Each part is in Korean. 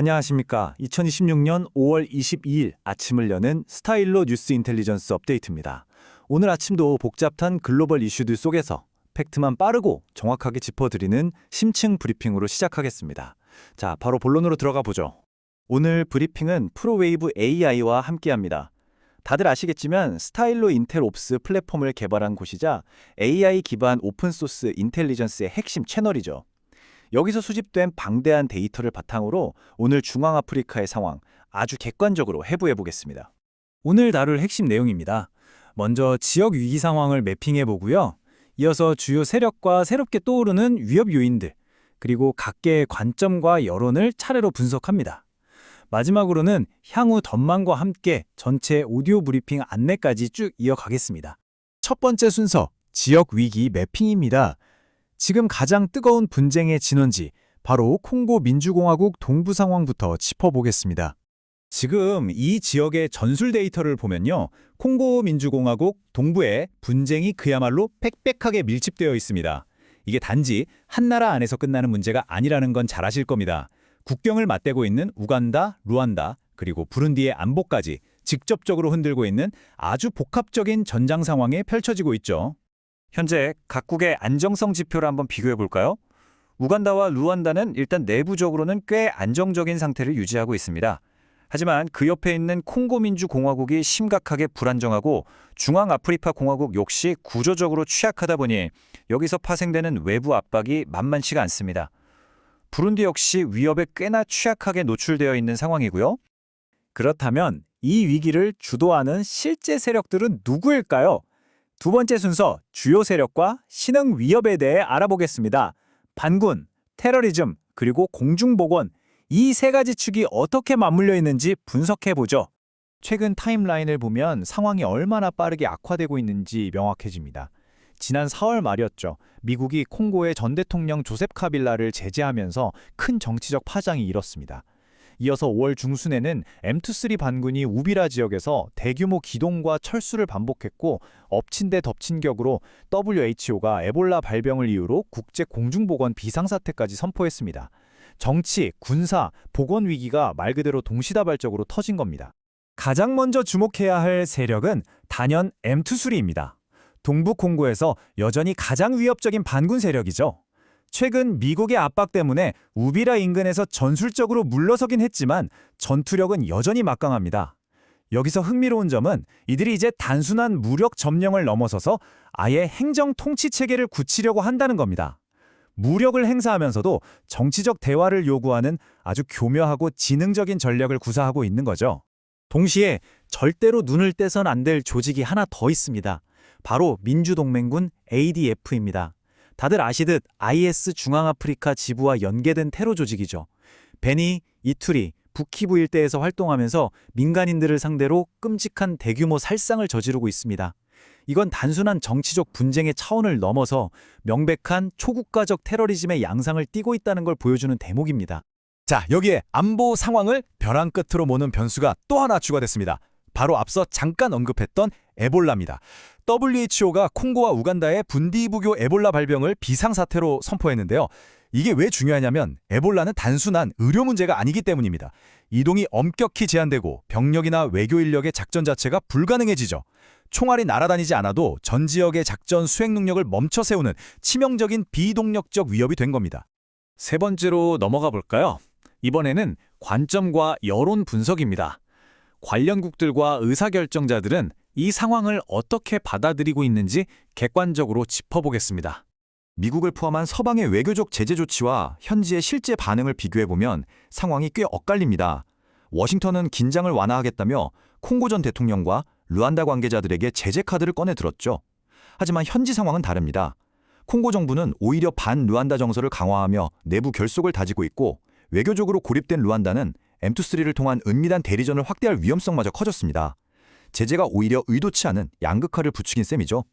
안녕하십니까. 2026년 5월 22일 아침을 여는 스타일로 뉴스 인텔리전스 업데이트입니다. 오늘 아침도 복잡한 글로벌 이슈들 속에서 팩트만 빠르고 정확하게 짚어드리는 심층 브리핑으로 시작하겠습니다. 자, 바로 본론으로 들어가 보죠. 오늘 브리핑은 프로웨이브 AI와 함께합니다. 다들 아시겠지만 스타일로 인텔옵스 플랫폼을 개발한 곳이자 AI 기반 오픈소스 인텔리전스의 핵심 채널이죠. 여기서 수집된 방대한 데이터를 바탕으로 오늘 중앙아프리카의 상황 아주 객관적으로 해부해 보겠습니다. 오늘 다룰 핵심 내용입니다. 먼저 지역 위기 상황을 매핑해 보고요. 이어서 주요 세력과 새롭게 떠오르는 위협 요인들, 그리고 각계의 관점과 여론을 차례로 분석합니다. 마지막으로는 향후 전망과 함께 전체 오디오 브리핑 안내까지 쭉 이어가겠습니다. 첫 번째 순서, 지역 위기 매핑입니다. 지금 가장 뜨거운 분쟁의 진원지, 바로 콩고 민주공화국 동부 상황부터 짚어보겠습니다. 지금 이 지역의 전술 데이터를 보면요. 콩고 민주공화국 동부에 분쟁이 그야말로 빽빽하게 밀집되어 있습니다. 이게 단지 한 나라 안에서 끝나는 문제가 아니라는 건 잘 아실 겁니다. 국경을 맞대고 있는 우간다, 루안다, 그리고 부룬디의 안보까지 직접적으로 흔들고 있는 아주 복합적인 전장 상황에 펼쳐지고 있죠. 현재 각국의 안정성 지표를 한번 비교해 볼까요? 우간다와 루안다는 일단 내부적으로는 꽤 안정적인 상태를 유지하고 있습니다. 하지만 그 옆에 있는 콩고 민주공화국이 심각하게 불안정하고 중앙아프리카 공화국 역시 구조적으로 취약하다 보니 여기서 파생되는 외부 압박이 만만치가 않습니다. 부룬디 역시 위협에 꽤나 취약하게 노출되어 있는 상황이고요. 그렇다면 이 위기를 주도하는 실제 세력들은 누구일까요? 두 번째 순서, 주요 세력과 신흥 위협에 대해 알아보겠습니다. 반군, 테러리즘, 그리고 공중보건, 이 세 가지 축이 어떻게 맞물려 있는지 분석해보죠. 최근 타임라인을 보면 상황이 얼마나 빠르게 악화되고 있는지 명확해집니다. 지난 4월 말이었죠. 미국이 콩고의 전 대통령 조셉 카빌라를 제재하면서 큰 정치적 파장이 일었습니다. 이어서 5월 중순에는 M23 반군이 우비라 지역에서 대규모 기동과 철수를 반복했고 엎친 데 덮친 격으로 WHO가 에볼라 발병을 이유로 국제 공중보건 비상사태까지 선포했습니다. 정치, 군사, 보건 위기가 말 그대로 동시다발적으로 터진 겁니다. 가장 먼저 주목해야 할 세력은 단연 M23입니다. 동부 콩고에서 여전히 가장 위협적인 반군 세력이죠. 최근 미국의 압박 때문에 우비라 인근에서 전술적으로 물러서긴 했지만 전투력은 여전히 막강합니다. 여기서 흥미로운 점은 이들이 이제 단순한 무력 점령을 넘어서서 아예 행정 통치 체계를 굳히려고 한다는 겁니다. 무력을 행사하면서도 정치적 대화를 요구하는 아주 교묘하고 지능적인 전략을 구사하고 있는 거죠. 동시에 절대로 눈을 떼선 안 될 조직이 하나 더 있습니다. 바로 민주동맹군 ADF입니다. 다들 아시듯 IS 중앙아프리카 지부와 연계된 테러 조직이죠. 베니, 이투리, 북키부 일대에서 활동하면서 민간인들을 상대로 끔찍한 대규모 살상을 저지르고 있습니다. 이건 단순한 정치적 분쟁의 차원을 넘어서 명백한 초국가적 테러리즘의 양상을 띠고 있다는 걸 보여주는 대목입니다. 자, 여기에 안보 상황을 벼랑 끝으로 모는 변수가 또 하나 추가됐습니다. 바로 앞서 잠깐 언급했던 에볼라입니다. WHO가 콩고와 우간다의 분디부교 에볼라 발병을 비상사태로 선포했는데요. 이게 왜 중요하냐면 에볼라는 단순한 의료 문제가 아니기 때문입니다. 이동이 엄격히 제한되고 병력이나 외교 인력의 작전 자체가 불가능해지죠. 총알이 날아다니지 않아도 전 지역의 작전 수행 능력을 멈춰 세우는 치명적인 비동력적 위협이 된 겁니다. 세 번째로 넘어가 볼까요? 이번에는 관점과 여론 분석입니다. 관련국들과 의사결정자들은 이 상황을 어떻게 받아들이고 있는지 객관적으로 짚어보겠습니다. 미국을 포함한 서방의 외교적 제재 조치와 현지의 실제 반응을 비교해보면 상황이 꽤 엇갈립니다. 워싱턴은 긴장을 완화하겠다며 콩고 전 대통령과 루안다 관계자들에게 제재 카드를 꺼내 들었죠. 하지만 현지 상황은 다릅니다. 콩고 정부는 오히려 반 루안다 정서를 강화하며 내부 결속을 다지고 있고 외교적으로 고립된 루안다는 M23를 통한 은밀한 대리전을 확대할 위험성마저 커졌습니다. 제재가 오히려 의도치 않은 양극화를 부추긴 셈이죠.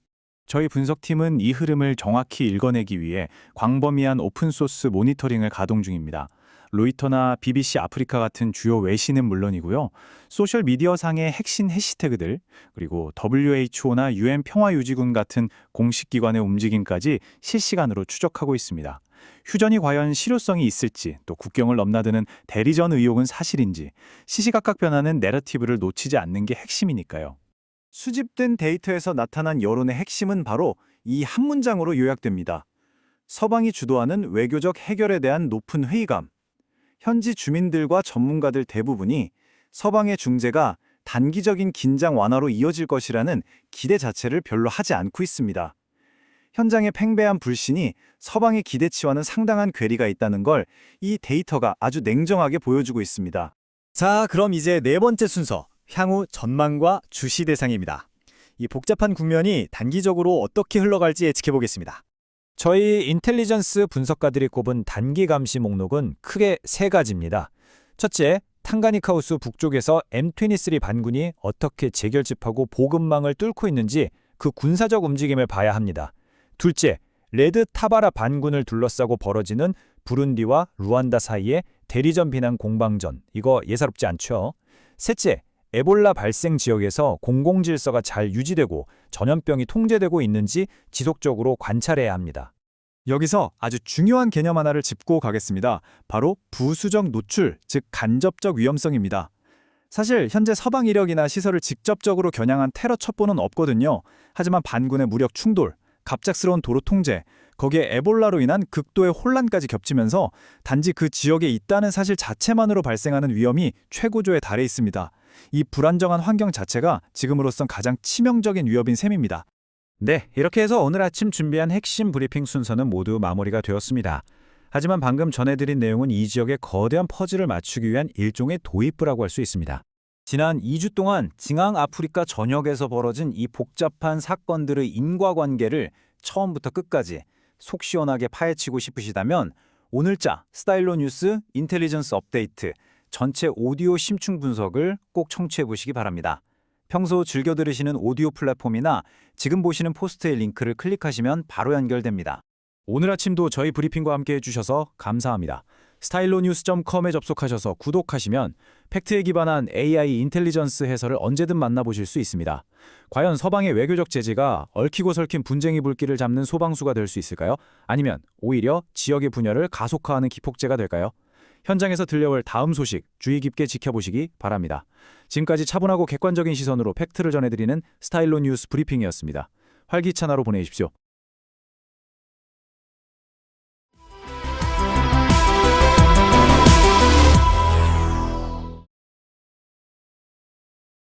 저희 분석팀은 이 흐름을 정확히 읽어내기 위해 광범위한 오픈소스 모니터링을 가동 중입니다. 로이터나 BBC 아프리카 같은 주요 외신은 물론이고요. 소셜미디어상의 핵심 해시태그들, 그리고 WHO나 UN 평화유지군 같은 공식 기관의 움직임까지 실시간으로 추적하고 있습니다. 휴전이 과연 실효성이 있을지, 또 국경을 넘나드는 대리전 의혹은 사실인지, 시시각각 변하는 내러티브를 놓치지 않는 게 핵심이니까요. 수집된 데이터에서 나타난 여론의 핵심은 바로 이 한 문장으로 요약됩니다. 서방이 주도하는 외교적 해결에 대한 높은 회의감. 현지 주민들과 전문가들 대부분이 서방의 중재가 단기적인 긴장 완화로 이어질 것이라는 기대 자체를 별로 하지 않고 있습니다. 현장의 팽배한 불신이 서방의 기대치와는 상당한 괴리가 있다는 걸 이 데이터가 아주 냉정하게 보여주고 있습니다. 자, 그럼 이제 네 번째 순서, 향후 전망과 주시 대상입니다. 이 복잡한 국면이 단기적으로 어떻게 흘러갈지 예측해 보겠습니다. 저희 인텔리전스 분석가들이 꼽은 단기 감시 목록은 크게 세 가지입니다. 첫째, 탕가니카우스 북쪽에서 M23 반군이 어떻게 재결집하고 보급망을 뚫고 있는지 그 군사적 움직임을 봐야 합니다. 둘째, 레드 타바라 반군을 둘러싸고 벌어지는 부룬디와 루안다 사이의 대리전 비난 공방전, 이거 예사롭지 않죠? 셋째, 에볼라 발생 지역에서 공공질서가 잘 유지되고 전염병이 통제되고 있는지 지속적으로 관찰해야 합니다. 여기서 아주 중요한 개념 하나를 짚고 가겠습니다. 바로 부수적 노출, 즉 간접적 위험성입니다. 사실 현재 서방 이력이나 시설을 직접적으로 겨냥한 테러 첩보는 없거든요. 하지만 반군의 무력 충돌, 갑작스러운 도로 통제, 거기에 에볼라로 인한 극도의 혼란까지 겹치면서 단지 그 지역에 있다는 사실 자체만으로 발생하는 위험이 최고조에 달해 있습니다. 이 불안정한 환경 자체가 지금으로선 가장 치명적인 위협인 셈입니다. 네, 이렇게 해서 오늘 아침 준비한 핵심 브리핑 순서는 모두 마무리가 되었습니다. 하지만 방금 전해드린 내용은 이 지역의 거대한 퍼즐을 맞추기 위한 일종의 도입부라고 할 수 있습니다. 지난 2주 동안 징앙 아프리카 전역에서 벌어진 이 복잡한 사건들의 인과관계를 처음부터 끝까지 속 시원하게 파헤치고 싶으시다면 오늘자 스타일로 뉴스 인텔리전스 업데이트 전체 오디오 심층 분석을 꼭 청취해 보시기 바랍니다. 평소 즐겨 들으시는 오디오 플랫폼이나 지금 보시는 포스트의 링크를 클릭하시면 바로 연결됩니다. 오늘 아침도 저희 브리핑과 함께 해주셔서 감사합니다. 스타일로뉴스.com에 접속하셔서 구독하시면 팩트에 기반한 AI 인텔리전스 해설을 언제든 만나보실 수 있습니다. 과연 서방의 외교적 제재가 얽히고 설킨 분쟁이 불길을 잡는 소방수가 될 수 있을까요? 아니면 오히려 지역의 분열을 가속화하는 기폭제가 될까요? 현장에서 들려올 다음 소식 주의 깊게 지켜보시기 바랍니다. 지금까지 차분하고 객관적인 시선으로 팩트를 전해드리는 스타일로 뉴스 브리핑이었습니다. 활기찬 하루 보내십시오.